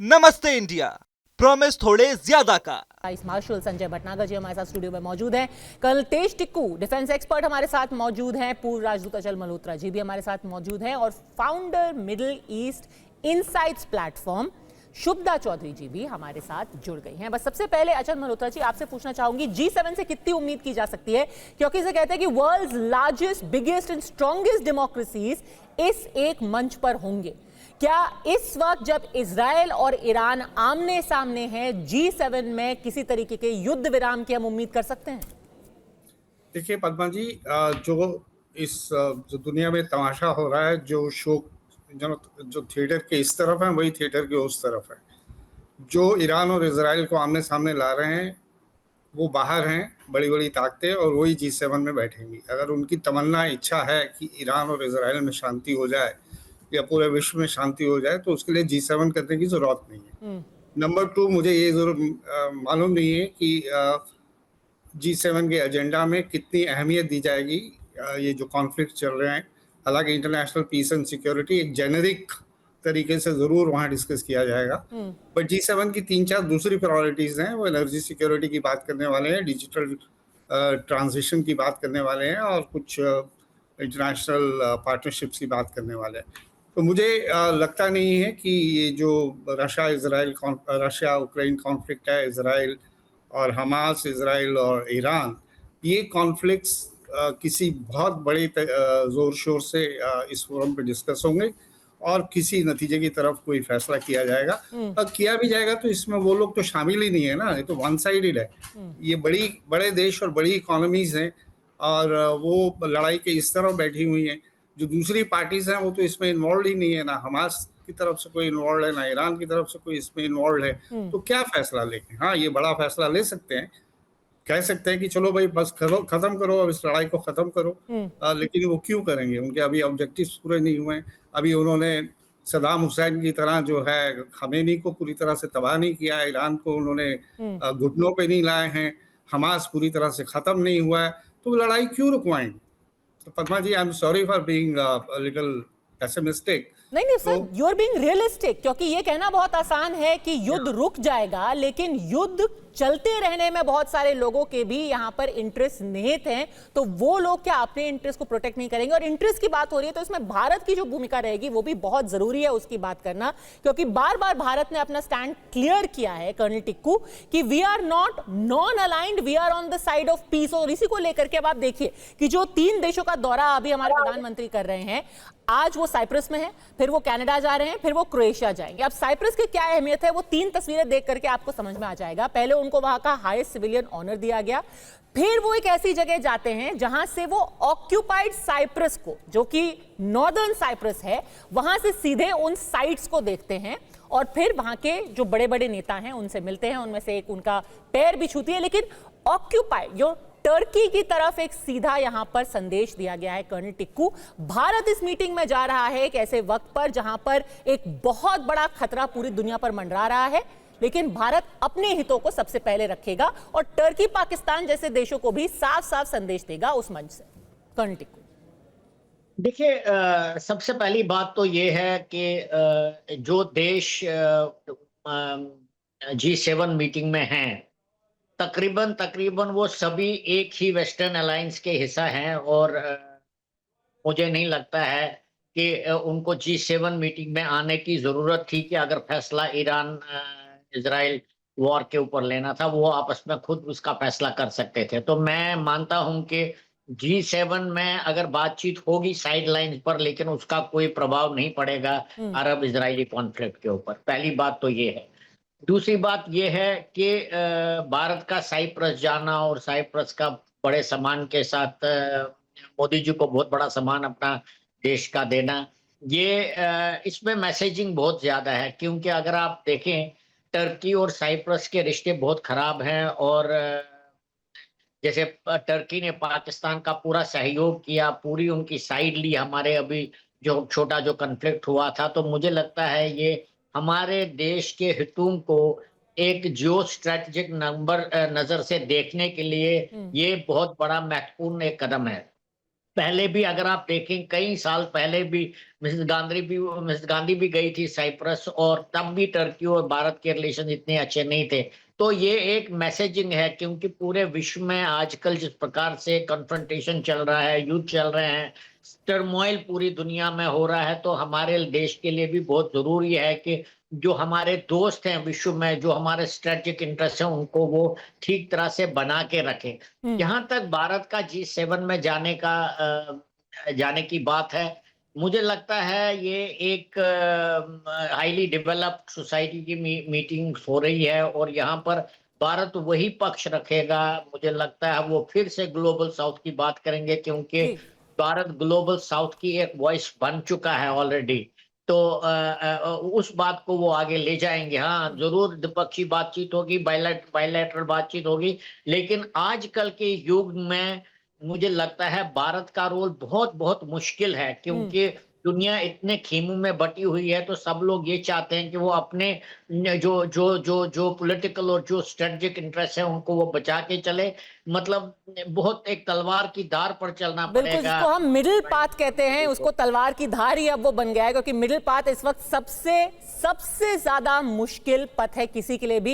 नमस्ते India, promise थोड़े ज्यादा का। वाइस मार्शल संजय भटनागर जी हमारे साथ स्टूडियो में मौजूद हैं। कर्नल तेज टिक्कू डिफेंस एक्सपर्ट हमारे साथ मौजूद हैं। पूर्व राजदूत अचल मल्होत्रा जी भी हमारे साथ मौजूद हैं और founder Middle East Insights platform Shubhada Chaudhary ji भी हमारे साथ जुड़ गई हैं। बस सबसे पहले अचल मल्होत्रा जी आपसे पूछना चाहूंगी, G7 से कितनी उम्मीद की जा सकती है, क्योंकि इसे कहते हैं कि world's largest, biggest and strongest democracies इस एक मंच पर होंगे। क्या इस वक्त जब इजराइल और ईरान आमने सामने हैं, G7 में किसी तरीके के युद्ध विराम की हम उम्मीद कर सकते हैं? देखिए पद्मा जी, जो दुनिया में तमाशा हो रहा है, जो शो जो थिएटर के इस तरफ है वही थिएटर के उस तरफ है। जो ईरान और इजराइल को आमने सामने ला रहे हैं वो बाहर हैं, बड़ी बड़ी ताकतें, और वही G7 में बैठेंगी। अगर उनकी तमन्ना इच्छा है कि ईरान और इजराइल में शांति हो जाए या पूरे विश्व में शांति हो जाए, तो उसके लिए G7 करने की जरूरत नहीं है। नंबर 2, मुझे ये जरूर मालूम नहीं है कि G7 के एजेंडा में कितनी अहमियत दी जाएगी ये जो कॉन्फ्लिक्ट चल रहे हैं। हालांकि इंटरनेशनल पीस एंड सिक्योरिटी एक जेनेरिक तरीके से जरूर वहाँ डिस्कस किया जाएगा, बट G7 की 3-4 दूसरी प्रायोरिटीज हैं। वो एनर्जी सिक्योरिटी की बात करने वाले हैं, डिजिटल ट्रांजिशन की बात करने वाले हैं, और कुछ इंटरनेशनल पार्टनरशिप्स की बात करने वाले हैं। तो मुझे लगता नहीं है कि ये जो रशिया उक्रेन कॉन्फ्लिक्ट है, इजराइल और हमास, इजराइल और ईरान, ये कॉन्फ्लिक्ट्स किसी बहुत बड़े जोर शोर से इस फोरम पे डिस्कस होंगे और किसी नतीजे की तरफ कोई फैसला किया जाएगा। किया भी जाएगा तो इसमें वो लोग तो शामिल ही नहीं है ना, ये तो वन साइडेड है। ये बड़े देश और बड़ी इकोनॉमीज हैं, और वो लड़ाई के इस तरफ बैठी हुई हैं। जो दूसरी पार्टीज हैं वो तो इसमें इन्वॉल्व ही नहीं है, ना हमास की तरफ से कोई इन्वॉल्व है, ना ईरान की तरफ से कोई इसमें इन्वॉल्व है। तो क्या फैसला लेंगे? हाँ, ये बड़ा फैसला ले सकते हैं, कह सकते हैं कि चलो भाई बस खत्म करो, अब इस लड़ाई को खत्म करो। लेकिन वो क्यों करेंगे? उनके अभी ऑब्जेक्टिव्स पूरे नहीं हुए हैं। अभी उन्होंने सदाम हुसैन की तरह जो है खमेनी को पूरी तरह से तबाह नहीं किया, ईरान को उन्होंने घुटनों पे नहीं लाए हैं, हमास पूरी तरह से खत्म नहीं हुआ है, तो लड़ाई क्यों रुकवाएंगे? तो Padma ji, I am sorry for being little pessimistic. नहीं sir, you are being realistic, क्योंकि ये कहना बहुत आसान है कि युद्ध रुक जाएगा, लेकिन युद्ध चलते रहने में बहुत सारे लोगों के भी यहाँ पर इंटरेस्ट निहित हैं। तो वो लोग क्या अपने इंटरेस्ट को प्रोटेक्ट नहीं करेंगे? और इंटरेस्ट की बात हो रही है तो इसमें भारत की जो भूमिका रहेगी वो भी बहुत जरूरी है उसकी बात करना, क्योंकि बार बार भारत ने अपना स्टैंड क्लियर किया है कर्नल टिक्कू कि we are not non aligned, we are on the side of peace. और इसी को लेकर के अब आप देखिए कि जो 3 देशों का दौरा अभी हमारे प्रधानमंत्री कर रहे हैं, आज वो साइप्रस में है, फिर वो कनाडा जा रहे हैं, फिर वो क्रोएशिया जाएंगे। अब साइप्रस की क्या अहमियत है वो 3 तस्वीरें देख करके आपको समझ में आ जाएगा। पहले उनको वहां का हाईएस्ट सिविलियन ऑनर दिया गया, फिर वो एक ऐसी जगह जाते हैं जहां से वो ऑक्यूपाइड साइप्रस को, जो कि नॉर्दर्न साइप्रस है, वहां से सीधे उन साइट्स को देखते हैं और फिर वहां के जो बड़े बड़े नेता हैं उनसे मिलते हैं। उनमें से एक उनका पैर भी छूती है, लेकिन ऑक्यूपाइड जो टर्की की तरफ एक सीधा यहां पर संदेश दिया गया है। कर्नल टिक्कू, भारत इस मीटिंग में जा रहा है एक ऐसे वक्त पर जहां पर एक बहुत बड़ा खतरा पूरी दुनिया पर मंडरा रहा है, लेकिन भारत अपने हितों को सबसे पहले रखेगा और टर्की, पाकिस्तान जैसे देशों को भी साफ साफ संदेश देगा उस मंच से। कर्नल टिक्कू, देखिए, सबसे पहली बात तो ये है कि जो देश G7 मीटिंग में हैं, तकरीबन वो सभी एक ही वेस्टर्न अलायंस के हिस्सा हैं, और मुझे नहीं लगता है कि उनको G7 मीटिंग में आने की जरूरत थी। कि अगर फैसला ईरान इजराइल वॉर के ऊपर लेना था, वो आपस में खुद उसका फैसला कर सकते थे। तो मैं मानता हूं कि G7 में अगर बातचीत होगी साइड लाइन पर, लेकिन उसका कोई प्रभाव नहीं पड़ेगा अरब इजरायली कॉन्फ्लिक्ट के ऊपर। पहली बात तो ये है। दूसरी बात यह है कि भारत का साइप्रस जाना और साइप्रस का बड़े सम्मान के साथ मोदी जी को बहुत बड़ा सम्मान अपना देश का देना, ये इसमें मैसेजिंग बहुत ज्यादा है। क्योंकि अगर आप देखें, टर्की और साइप्रस के रिश्ते बहुत खराब हैं, और जैसे टर्की ने पाकिस्तान का पूरा सहयोग किया, पूरी उनकी साइड ली हमारे अभी जो छोटा जो कन्फ्लिक्ट हुआ था। तो मुझे लगता है ये हमारे देश के हितों को एक जियो स्ट्रेटेजिक नजर से देखने के लिए ये बहुत बड़ा महत्वपूर्ण एक कदम है। पहले भी अगर आप देखें कई साल पहले भी मिसेस गांधी भी गई थी साइप्रस, और तब भी टर्की और भारत के रिलेशन इतने अच्छे नहीं थे। तो ये एक मैसेजिंग है, क्योंकि पूरे विश्व में आजकल जिस प्रकार से कन्फ्रंटेशन चल रहा है, युद्ध चल रहे हैं, टर्मोइल पूरी दुनिया में हो रहा है, तो हमारे देश के लिए भी बहुत जरूरी है कि जो हमारे दोस्त हैं विश्व में, जो हमारे स्ट्रेटेजिक इंटरेस्ट हैं, उनको वो ठीक तरह से बना के रखें। जहां तक भारत का G7 में जाने की बात है, मुझे लगता है ये एक हाईली डेवलप्ड सोसाइटी की मीटिंग हो रही है, और यहाँ पर भारत वही पक्ष रखेगा। मुझे लगता है वो फिर से ग्लोबल साउथ की बात करेंगे, क्योंकि जी। भारत ग्लोबल साउथ की एक वॉइस बन चुका है ऑलरेडी। तो उस बात को वो आगे ले जाएंगे। हाँ, जरूर द्विपक्षीय बातचीत होगी, बायलैटरल बातचीत होगी, लेकिन आजकल के युग में मुझे लगता है भारत का रोल बहुत बहुत मुश्किल है, क्योंकि दुनिया इतने खेमों में बटी हुई है। तो सब लोग ये चाहते हैं कि वो अपने जो पॉलिटिकल और जो स्ट्रेटेजिक इंटरेस्ट है उनको वो बचा के चले। मतलब बहुत एक तलवार की धार पर चलना बिल्कुल, पड़ेगा। जिसको हम मिडिल पाथ कहते हैं, उसको तलवार की धार ही अब वो बन गया है, क्योंकि मिडिल पाथ इस वक्त सबसे ज्यादा मुश्किल पथ है किसी के लिए भी।